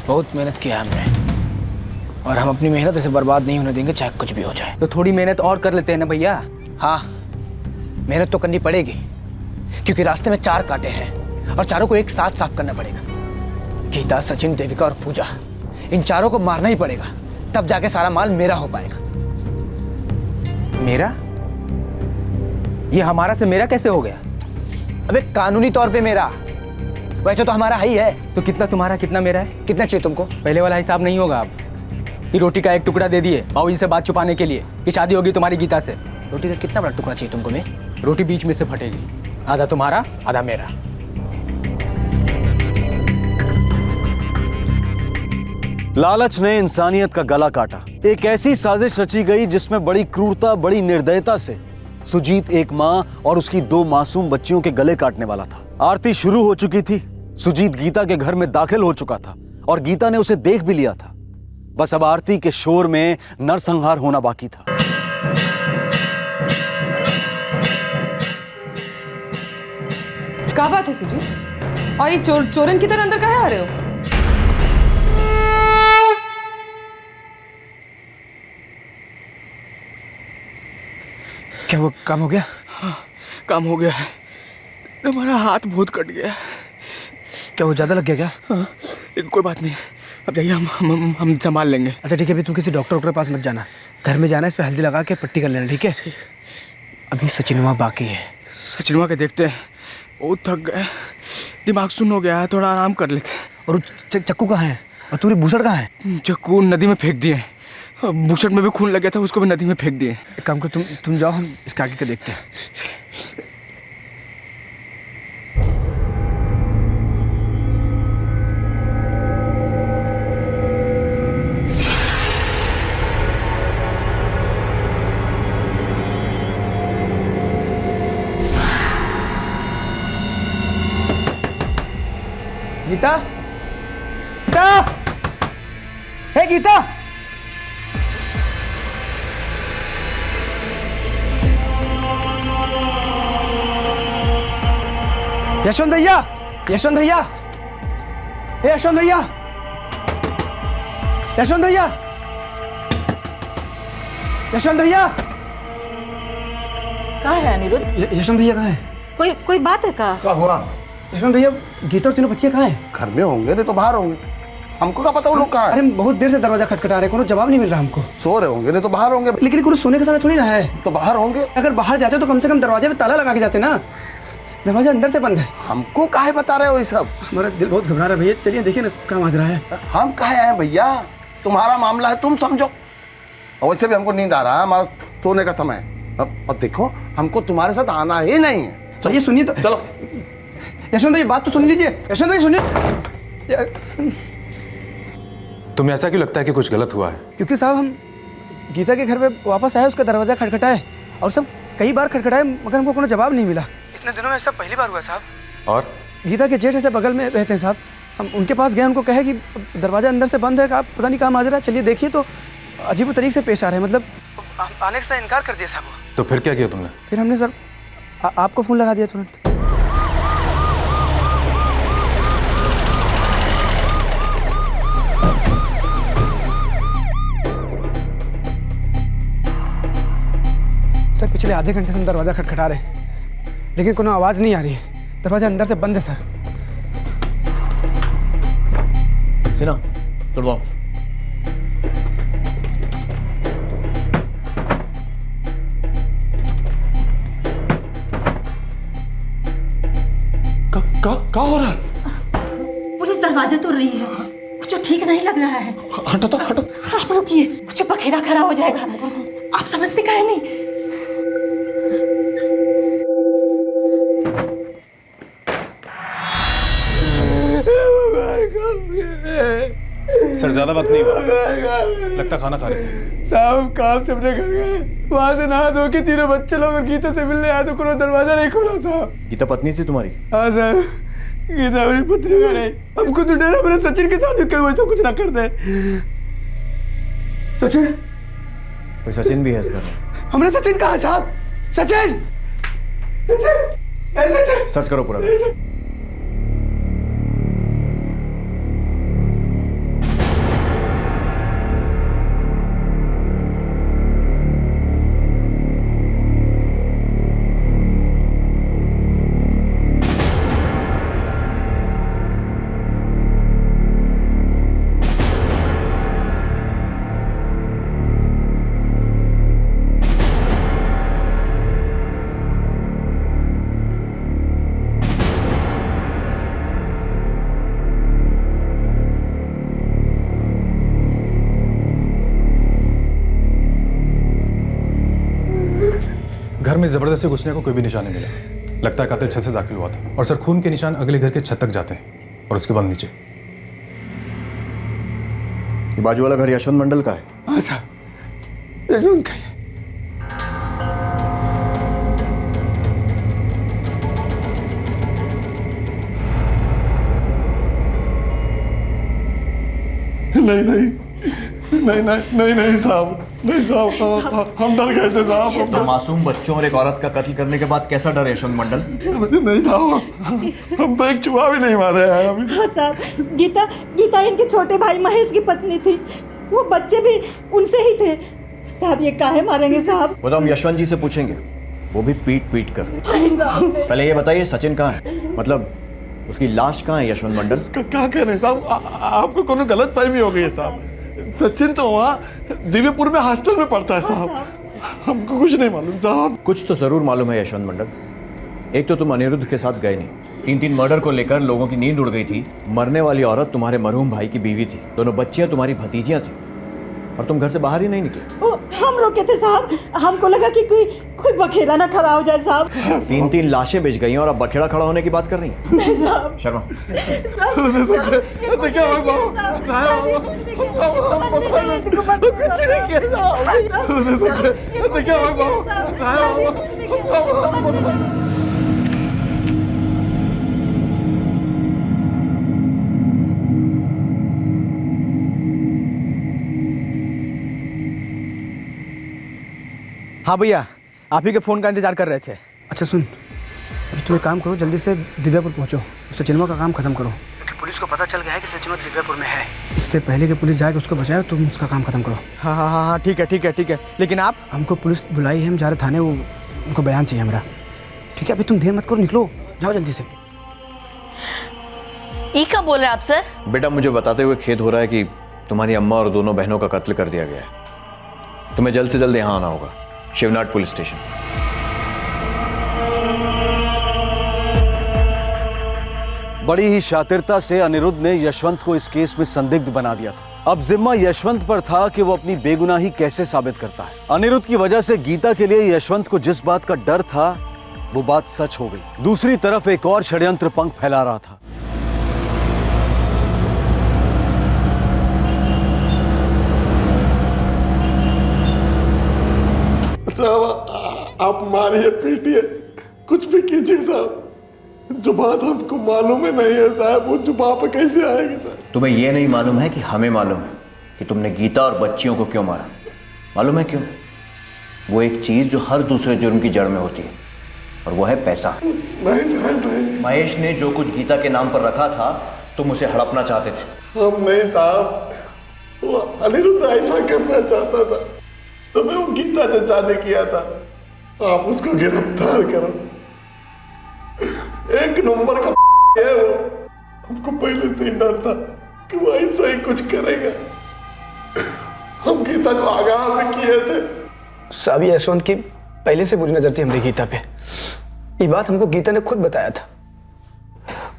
बहुत मेहनत किया हमने और हम अपनी मेहनत ऐसे बर्बाद नहीं होने देंगे चाहे कुछ भी हो जाए। तो थोड़ी मेहनत और कर लेते हैं ना भैया। हाँ, मेहनत तो करनी पड़ेगी क्योंकि रास्ते में 4 कांटे हैं और चारों को एक साथ साफ करना पड़ेगा। गीता, सचिन, देविका और पूजा, इन चारों को मारना ही पड़ेगा, तब जाके सारा माल मेरा हो पाएगा। मेरा? ये हमारा से मेरा कैसे हो गया? अबे कानूनी तौर पे मेरा, वैसे तो हमारा ही है। तो कितना तुम्हारा कितना मेरा है? कितना चाहिए तुमको? पहले वाला हिसाब नहीं होगा अब। ये रोटी का एक टुकड़ा दे दिए बाबूजी से बात छुपाने के लिए कि शादी होगी तुम्हारी गीता से। रोटी का कितना बड़ा टुकड़ा चाहिए तुमको? मैं रोटी बीच में से फटेगी, आधा तुम्हारा आधा मेरा। लालच ने इंसानियत का गला काटा। एक ऐसी साजिश रची गई जिसमें बड़ी क्रूरता, बड़ी निर्दयता से सुजीत एक माँ और उसकी 2 मासूम बच्चियों के गले काटने वाला था। आरती शुरू हो चुकी थी। सुजीत गीता के घर में दाखिल हो चुका था और गीता ने उसे देख भी लिया था। बस अब आरती के शोर में नरसंहार होना बाकी था। क्या बात है सुजीत? और ये चोरन की तरह अंदर काहे आ रहे हो? क्या वो काम हो गया? हाँ, काम हो गया है। हमारा हाथ बहुत कट गया है। क्या वो ज्यादा लग गया क्या? हाँ, लेकिन कोई बात नहीं, अब जाइए, हम संभाल लेंगे। अच्छा ठीक है, अभी तुम किसी डॉक्टर के पास मत जाना, घर में जाना, इस पे हल्दी लगा के पट्टी कर लेना, ठीक है? अभी सचिनवा बाकी है। सचिनवा के देखते हैं, बहुत थक गए, दिमाग सुन्न हो गया है, थोड़ा आराम कर लेते हैं। और चक्कू कहाँ है? और तुम्हारी बूसट कहाँ है? चक्कू नदी में फेंक दिए। बूसट में भी खून लग गया था, उसको भी नदी में फेंक दिए। एक काम करो, तुम जाओ, हम इसके आगे का देखते हैं। गीता, गीता, हे गीता, यशवंत भैया, यशवंत भैया, हे यशवंत भैया, यशवंत भैया, यशवंत भैया, कहाँ है अनिरुद्ध? यशवंत भैया कहाँ है? कोई बात है का? क्या हुआ? यशवंत भैया, गीता और तीनों बच्चे कहाँ हैं? घर में होंगे, नहीं तो बाहर होंगे। हमको क्या पता वो लोग कहाँ हैं? अरे बहुत देर से दरवाजा खटखटा रहे, कोनो जवाब नहीं मिल रहा हमको। सो रहे होंगे, नहीं तो बाहर होंगे। लेकिन कोनो सोने का समय थोड़ी ना है। तो बाहर होंगे। अगर बाहर जाते तो कम से कम दरवाजे पे ताला लगा के जाते ना। दरवाजा अंदर से बंद है। हमको काहे बता रहे हो ये सब? हमारा दिल बहुत घबरा रहा है भैया, चलिए देखिए ना कहाँ माज रहा है। हम काहे आए भैया? तुम्हारा मामला है, तुम समझो। और वैसे भी हमको नींद आ रहा है, हमारा सोने का समय है। अब देखो, हमको तुम्हारे साथ आना ही नहीं है। चलिए सुनिए तो। चलो यशवंत भाई, बात तो सुन लीजिए। यशवंत भाई सुनिए। तुम्हें ऐसा क्यों लगता है कि कुछ गलत हुआ है? क्योंकि साहब हम गीता के घर पे वापस आए, उसका दरवाजा खटखटाए और सब कई बार खटखटाए, मगर हमको कोनो जवाब नहीं मिला। इतने दिनों में ऐसा पहली बार हुआ साहब। और गीता के जेठ ऐसे बगल में रहते हैं साहब, हम उनके पास गए, उनको कहे कि दरवाजा अंदर से बंद है, आप पता नहीं कहाँ माजरा, चलिए देखिए। तो अजीब तरीके से पेश आ रहे हैं, मतलब आने से इनकार कर दिया साहब। तो फिर क्या किया तुमने? फिर हमने सर आपको फ़ोन लगा दिया तुरंत। सर पिछले आधे घंटे से हम दरवाज़ा खटखटा रहे हैं, लेकिन कोनो आवाज़ नहीं आ रही है। दरवाजा अंदर से बंद है सर। सिना, तोड़वाओ। क्या हो रहा है? पुलिस दरवाजा तोड़ रही है, कुछ ठीक नहीं लग रहा है। हटो तो, हटो। आप रुकिए, कुछ बखेड़ा खड़ा हो जाएगा। आप समझते काहे नहीं? सर ज्यादा वक्त नहीं हुआ, लगता खाना खा रहे थे। साहब काम से अपने घर गए, वहाँ से नहा धो के तीनों बच्चे लोग गीता से मिलने आए तो कोनो दरवाजा नहीं खोला साहब। गीता पत्नी थी तुम्हारी? हाँ साहब, गीता मेरी पत्नी का नहीं। हमको तो डर है मेरे सचिन के साथ भी कहीं वैसा कुछ ना कर दे। सचिन? कोई सचिन भी है इसका? हमारा सचिन कहाँ है साहब? सचिन, सचिन, सर्च करो पूरा। घर में जबरदस्ती घुसने को कोई भी निशान नहीं मिला। लगता है कातिल छत से दाखिल हुआ था। और सर, खून के निशान अगले घर के छत तक जाते हैं और उसके बाद नीचे। ये बाजू वाला घर यशवंत मंडल का है? हाँ साहब, यशवंत का ही है। नहीं नहीं नहीं नहीं नहीं नहीं साहब, नहीं साहब, हम डर गए थे साहब। दो मासूम बच्चों और एक औरत का कत्ल करने के बाद कैसा डर यशवंत मंडल? नहीं साहब, हम तो एक चूहा भी नहीं मारे हैं अभी। हाँ साहब, गीता इनके छोटे भाई महेश की पत्नी थी। वो बच्चे भी उनसे ही थे। साहब ये काहे मारेंगे साहब? वो तो हम यशवंत जी से पूछेंगे, वो भी पीट पीट कर। पहले ये बताइए सचिन कहाँ है? मतलब उसकी लाश कहाँ है यशवंत मंडल? क्या कह रहे हैं साहब? आपको कोनो गलत फहमी हो गई है साहब। सचिन तो वहाँ दिव्यपुर में हॉस्टल में पढ़ता है साहब। हमको कुछ नहीं मालूम साहब। कुछ तो जरूर मालूम है यशवंत मंडल। एक तो तुम अनिरुद्ध के साथ गए नहीं, 3 मर्डर को लेकर लोगों की नींद उड़ गई थी। मरने वाली औरत तुम्हारे मरहूम भाई की बीवी थी, दोनों बच्चियां तुम्हारी भतीजियां थी, और तुम घर से बाहर ही नहीं निकले। हम रोके थे साहब, हमको लगा कि कोई बखेड़ा ना खड़ा हो जाए साहब। 3 लाशें बेच गई और अब बखेड़ा खड़ा होने की बात कर रही हैं? नहीं साहब। शर्मा, हाँ भैया, आप ही के फ़ोन का इंतजार कर रहे थे। अच्छा सुन, अभी तुम एक काम करो, जल्दी से दिव्यापुर पहुंचो, सचिनवा का काम खत्म करो, क्योंकि पुलिस को पता चल गया है कि सचिनवा दिव्यापुर में है। इससे पहले कि पुलिस जाए उसको बचाए, तुम उसका काम खत्म करो। हाँ हाँ हाँ हाँ, ठीक है ठीक है ठीक है। लेकिन आप? हमको पुलिस बुलाई है, हम जा रहे थाने, वो उनको बयान चाहिए हमारा। ठीक है, अभी तुम देर मत करो, निकलो, जाओ जल्दी से। ये क्या बोल रहे हैं आप सर? बेटा मुझे बताते हुए खेद हो रहा है कि तुम्हारी अम्मा और दोनों बहनों का कत्ल कर दिया गया है। तुम्हें जल्द से जल्द यहाँ आना होगा, शिवनाथ पुलिस स्टेशन। बड़ी ही शातिरता से अनिरुद्ध ने यशवंत को इस केस में संदिग्ध बना दिया था। अब जिम्मा यशवंत पर था कि वो अपनी बेगुनाही कैसे साबित करता है। अनिरुद्ध की वजह से गीता के लिए यशवंत को जिस बात का डर था वो बात सच हो गई। दूसरी तरफ एक और षड्यंत्र पंख फैला रहा था। साहब आप मारिए पीटिए, कुछ भी कीजिए साहब, जो बात हमको मालूम ही नहीं है साहब, वो जुबान पे कैसे आएगी साहब? तुम्हें यह नहीं मालूम है कि हमें मालूम है कि तुमने गीता और बच्चियों को क्यों मारा। मालूम है क्यों? वो एक चीज जो हर दूसरे जुर्म की जड़ में होती है, और वो है पैसा। नहीं साहब नहीं। महेश ने जो कुछ गीता के नाम पर रखा था, तुम उसे हड़पना चाहते थे। हम नहीं साहब, वो अनिरुद्ध ऐसा करना चाहता था, तो मैं वो गीता से शादी किया था। आप उसको गिरफ्तार करो, एक नंबर का है वो। हमको पहले से ही डर था कि वो ऐसा ही कुछ करेगा। हम गीता को आगाह में किए थे। साहब यशवंत की पहले से बुरी नजर थी हमारी गीता पे। ये बात हमको गीता ने खुद बताया था।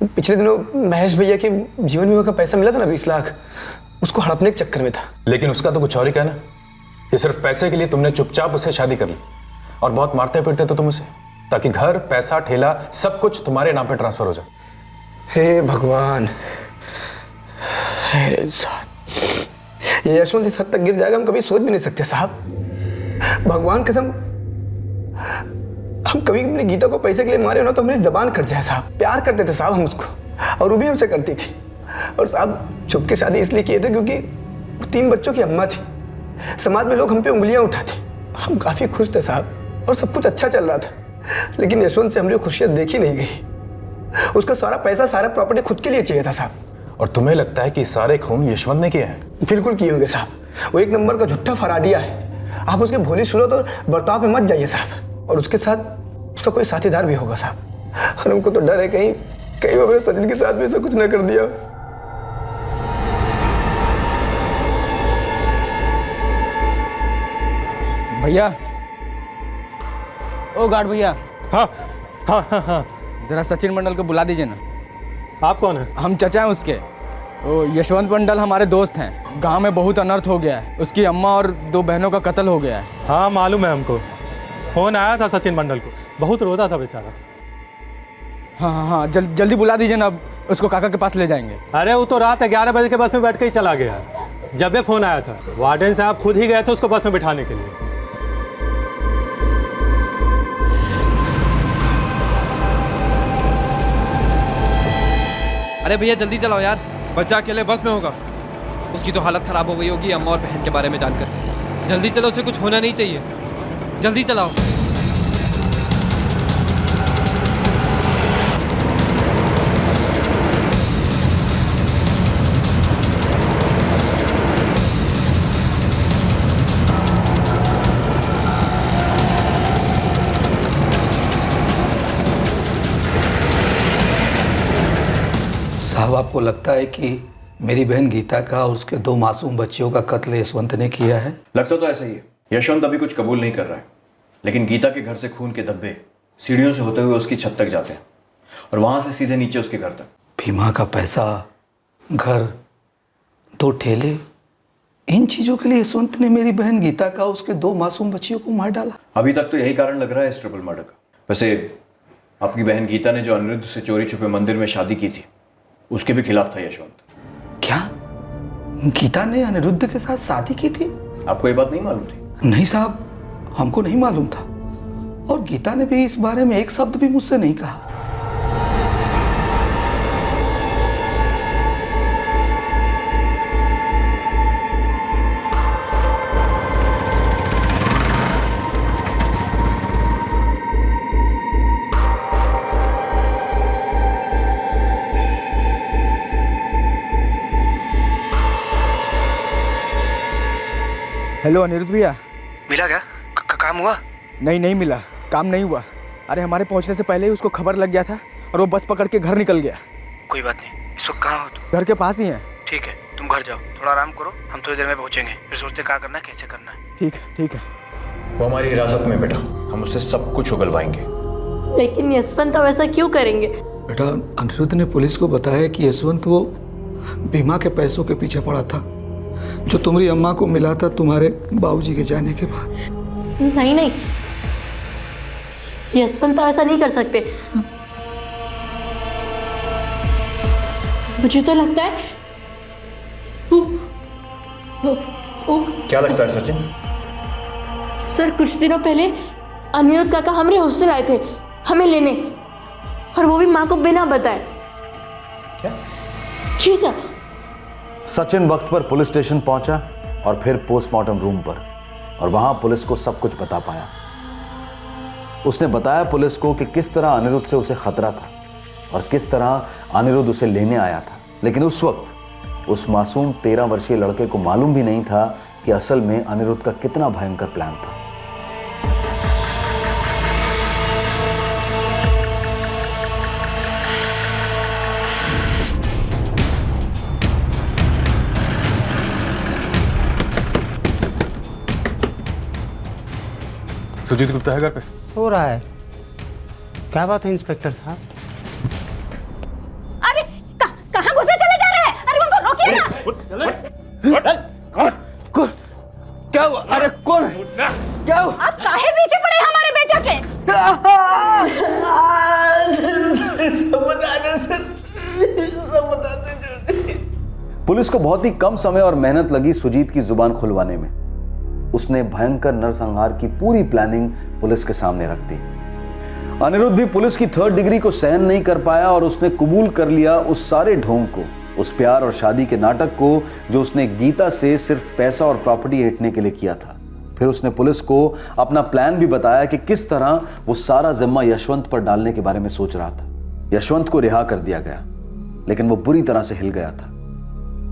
पिछले दिनों महेश भैया के जीवन बीमा का पैसा मिला था ना 20 लाख, उसको हड़पने के चक्कर में था। लेकिन उसका तो कुछ और ही कहना कि सिर्फ पैसे के लिए तुमने चुपचाप उससे शादी कर ली और बहुत मारते पीटते थे तुम उसे, ताकि घर, पैसा, ठेला सब कुछ तुम्हारे नाम पे ट्रांसफर हो जाए। हे भगवान, हे इंसान, ये यशवंत इस हद तक गिर जाएगा हम कभी सोच भी नहीं सकते साहब। भगवान कसम, हम कभी अपनी गीता को पैसे के लिए मारे हो ना तो हमारी जबान कट जाए साहब। प्यार करते थे साहब हम उसको, और वो भी हमसे करती थी। और साहब छुप के शादी इसलिए किए थे क्योंकि वो 3 बच्चों की अम्मा थी। समाज में लोग हम पे उंगलियां उठाते, हम काफी खुश थे साहब, और सब कुछ अच्छा चल रहा था। लेकिन यशवंत से हमारी खुशियां देखी नहीं गई। उसका सारा पैसा, सारा प्रॉपर्टी खुद के लिए चाहिए था साहब। और तुम्हें लगता है कि सारे खून यशवंत ने किए हैं? बिल्कुल किए होंगे साहब। वो एक नंबर का झूठा फराडिया है। आप उसके भोली सूरत और बर्ताव पे मत जाइए साहब। और उसके साथ उसका कोई साथीदार भी होगा साहब। और हमको तो डर है कहीं वो अपने सचिन के साथ भी ऐसा कुछ ना कर दिया। भैया, ओ गार्ड भैया। हाँ हाँ हाँ हाँ, जरा सचिन मंडल को बुला दीजिए ना। आप कौन है? हम चचा हैं उसके। वो यशवंत मंडल हमारे दोस्त हैं। गांव में बहुत अनर्थ हो गया है, उसकी अम्मा और 2 बहनों का कत्ल हो गया है। हाँ मालूम है हमको। फोन आया था सचिन मंडल को, बहुत रोता था बेचारा। हाँ हाँ हाँ, जल्दी बुला दीजिए ना, अब उसको काका के पास ले जाएंगे। अरे वो तो रात 11 बजे के बस में बैठ के ही चला गया। जब ये फोन आया था वार्डन साहब खुद ही गए थे उसको बस में बिठाने के लिए। अरे भैया जल्दी चलाओ यार, बच्चा अकेले बस में होगा। उसकी तो हालत खराब हो गई होगी अम्मा और बहन के बारे में जानकर। जल्दी चलो, उसे कुछ होना नहीं चाहिए, जल्दी चलाओ। साहब, आपको लगता है कि मेरी बहन गीता का और उसके 2 मासूम बच्चियों का कत्ल यशवंत ने किया है? लगता तो ऐसा ही है। यशवंत अभी कुछ कबूल नहीं कर रहा है, लेकिन गीता के घर से खून के धब्बे सीढ़ियों से होते हुए उसकी छत तक जाते हैं और वहां से सीधे नीचे उसके घर तक। बीमा का पैसा, घर, 2 ठेले, इन चीजों के लिए यशवंत ने मेरी बहन गीता का उसके 2 मासूम बच्चियों को मार डाला। अभी तक तो यही कारण लग रहा है इस ट्रिपल मर्डर का। वैसे आपकी बहन गीता ने जो अनिरुद्ध से चोरी छुपे मंदिर में शादी की थी, उसके भी खिलाफ था यशवंत। क्या गीता ने अनिरुद्ध के साथ शादी की थी? आपको ये बात नहीं मालूम थी? नहीं साहब, हमको नहीं मालूम था, और गीता ने भी इस बारे में एक शब्द भी मुझसे नहीं कहा। हेलो अनिरुद्ध भैया। मिला क्या? काम हुआ? नहीं मिला, काम नहीं हुआ। अरे हमारे पहुंचने से पहले ही उसको खबर लग गया था और वो बस पकड़ के घर निकल गया। कोई बात नहीं, इस वक्त कहाँ हो तुम? घर के पास ही हैं। ठीक है, तुम घर जाओ, थोड़ा आराम करो, हम थोड़ी देर में पहुंचेंगे, फिर सोचते क्या करना है, कैसे करना है। ठीक है। वो हमारी हिरासत में बेटा, हम उससे सब कुछ उगलवाएंगे। लेकिन यशवंत अब ऐसा क्यों करेंगे? बेटा, अनिरुद्ध ने पुलिस को बताया कि यशवंत वो बीमा के पैसों के पीछे पड़ा था जो तुम्हारी अम्मा को मिला था तुम्हारे बाबूजी के जाने के बाद। नहीं, यशवंत ऐसा नहीं कर सकते। मुझे तो लगता है क्या लगता है सचिन? सर, कुछ दिनों पहले अनिरुद्ध काका हमारे हॉस्टल आए थे हमें लेने, और वो भी माँ को बिना बताए। क्या? जी सर। सचिन वक्त पर पुलिस स्टेशन पहुंचा और फिर पोस्टमार्टम रूम पर, और वहां पुलिस को सब कुछ बता पाया। उसने बताया पुलिस को कि किस तरह अनिरुद्ध से उसे खतरा था और किस तरह अनिरुद्ध उसे लेने आया था। लेकिन उस वक्त उस मासूम 13 वर्षीय लड़के को मालूम भी नहीं था कि असल में अनिरुद्ध का कितना भयंकर प्लान था। सुजीत गुप्ता है घर पे? हो रहा है। क्या बात है इंस्पेक्टर साहब? अरे कहाँ घुसे चले जा रहे हैं? अरे उनको रोकिए ना। क्या हुआ? अरे कौन? क्या हुआ? आप काहे पीछे पड़े हमारे बेटा के? सब बताते। पुलिस को बहुत ही कम समय और मेहनत लगी सुजीत की जुबान खुलवाने में। उसने भयंकर नरसंहार की पूरी प्लानिंग पुलिस के सामने रख दी। अनिरुद्ध भी पुलिस की 3rd डिग्री को सहन नहीं कर पाया और उसने कबूल कर लिया उस सारे ढोंग को, उस प्यार और शादी के नाटक को जो उसने गीता से सिर्फ पैसा और प्रॉपर्टी ऐंठने के लिए किया था। फिर उसने पुलिस को अपना प्लान भी बताया कि किस तरह वो सारा जिम्मा यशवंत पर डालने के बारे में सोच रहा था। यशवंत को रिहा कर दिया गया, लेकिन वो बुरी तरह से हिल गया था।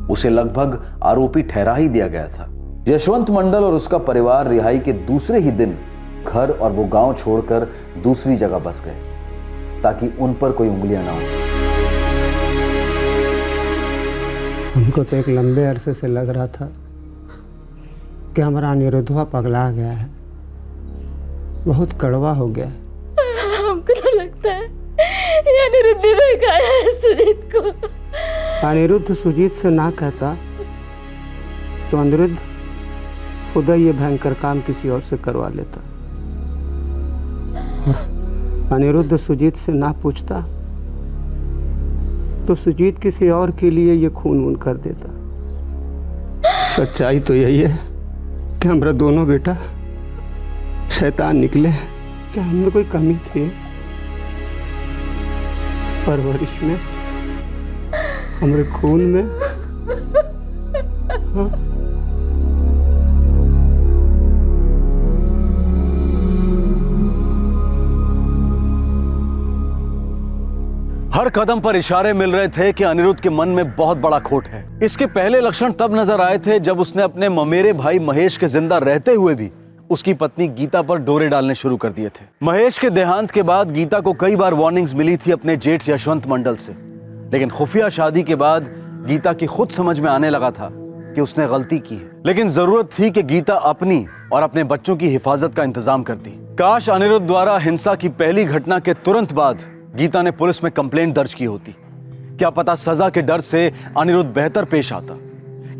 उसे लगभग आरोपी ठहरा ही दिया गया था। यशवंत मंडल और उसका परिवार रिहाई के दूसरे ही दिन घर और वो गांव छोड़कर दूसरी जगह बस गए ताकि उन पर कोई उंगलियां ना हो। हमको तो एक लंबे अरसे से लग रहा था कि हमारा अनिरुद्धवा पगला गया है, बहुत कड़वा हो गया है। हमको तो लगता है ये अनिरुद्ध ने भगाया है सुजीत को। अनिरुद्ध सुजीत से ना कहता तो अनिरुद्ध खुद ये भयंकर काम किसी और से करवा लेता। अनिरुद्ध सुजीत से ना पूछता तो सुजीत किसी और के लिए ये खून वून कर देता। सच्चाई तो यही है कि हमारा दोनों बेटा शैतान निकले। क्या हमें कोई कमी थी परवरिश में, हमारे खून में? हाँ? हर कदम पर इशारे मिल रहे थे कि अनिरुद्ध के मन में बहुत बड़ा खोट है। इसके पहले लक्षण तब नजर आए थे जब उसने अपने ममेरे भाई महेश के जिंदा रहते हुए भी उसकी पत्नी गीता पर डोरे डालने शुरू कर दिए थे। महेश के देहांत के बाद गीता को कई बार वार्निंग्स मिली थी अपने जेठ यशवंत मंडल से, लेकिन खुफिया शादी के बाद गीता की खुद समझ में आने लगा था कि उसने गलती की है। लेकिन जरूरत थी कि गीता अपनी और अपने बच्चों की हिफाजत का इंतजाम करती। काश अनिरुद्ध द्वारा हिंसा की पहली घटना के तुरंत बाद गीता ने पुलिस में कंप्लेंट दर्ज की होती। क्या पता सजा के डर से अनिरुद्ध बेहतर पेश आता,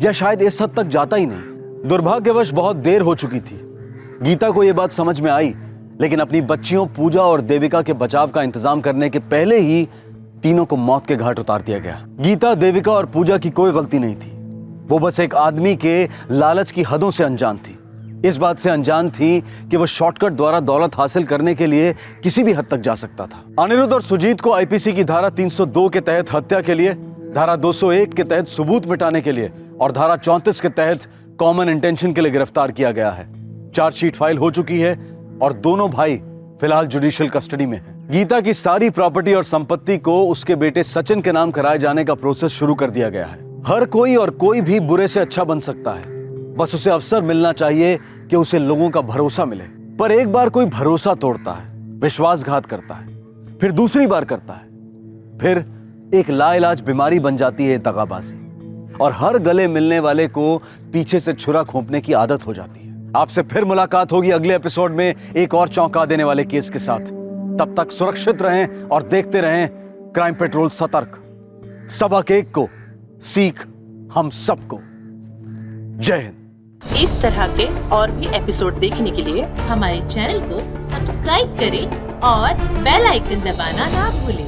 या शायद इस हद तक जाता ही नहीं। दुर्भाग्यवश बहुत देर हो चुकी थी। गीता को यह बात समझ में आई, लेकिन अपनी बच्चियों पूजा और देविका के बचाव का इंतजाम करने के पहले ही तीनों को मौत के घाट उतार दिया गया। गीता, देविका और पूजा की कोई गलती नहीं थी। वो बस एक आदमी के लालच की हदों से अनजान थी। इस बात से अनजान थी कि वो शॉर्टकट द्वारा दौलत हासिल करने के लिए किसी भी हद तक जा सकता था। अनिरुद्ध और सुजीत को आईपीसी की धारा 302 के तहत हत्या के लिए, धारा 201 के तहत सबूत मिटाने के लिए और धारा 34 के तहत कॉमन इंटेंशन के लिए गिरफ्तार किया गया है। चार्जशीट फाइल हो चुकी है और दोनों भाई फिलहाल जुडिशियल कस्टडी में हैं। गीता की सारी प्रॉपर्टी और संपत्ति को उसके बेटे सचिन के नाम कराए जाने का प्रोसेस शुरू कर दिया गया है। हर कोई और कोई भी बुरे से अच्छा बन सकता है, बस उसे अवसर मिलना चाहिए कि उसे लोगों का भरोसा मिले। पर एक बार कोई भरोसा तोड़ता है, विश्वासघात करता है, फिर दूसरी बार करता है, फिर एक लाइलाज बीमारी बन जाती है दगाबाजी, और हर गले मिलने वाले को पीछे से छुरा खोंपने की आदत हो जाती है। आपसे फिर मुलाकात होगी अगले एपिसोड में एक और चौंका देने वाले केस के साथ। तब तक सुरक्षित रहें और देखते रहें क्राइम पेट्रोल सतर्क। सबक एक को, सीख हम सबको। जय हिंद। इस तरह के और भी एपिसोड देखने के लिए हमारे चैनल को सब्सक्राइब करें और बेल आइकन दबाना ना भूलें।